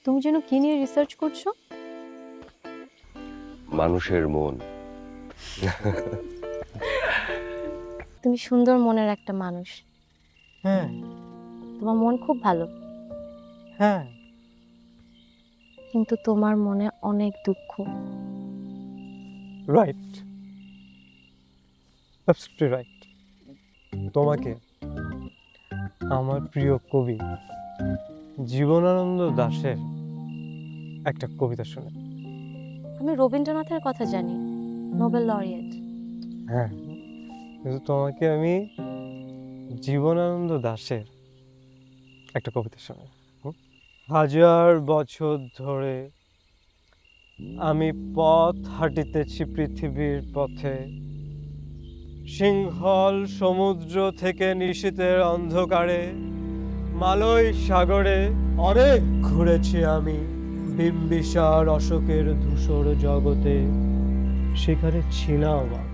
তুমি যেন কি নিয়ে রিসার্চ করছো? মানুষের মন। তুমি সুন্দর মনের একটা মানুষ। হ্যাঁ তোমার মন খুব ভালো, হ্যাঁ কিন্তু তোমার মনে অনেক দুঃখ। Right, absolutely right. তোমাকে আমার প্রিয় কবি জীবনানন্দ দাশের একটা কবিতা শুনে। আমি রবীন্দ্রনাথের কথা জানি, নোবেল লরিয়েট। হ্যাঁ, কিন্তু তোমাকে আমি জীবনানন্দ দাশের একটা কবিতা শুনে। হাজার বছর ধরে আমি পথ হাঁটিতেছি পৃথিবীর পথে, সিংহল সমুদ্র থেকে নিশীথের অন্ধকারে, মালয় সাগরে অনেক ঘুরেছি আমি, বিম্বিসার অশোকের ধূসর জগতে, সেখানে ছিলাম আমি।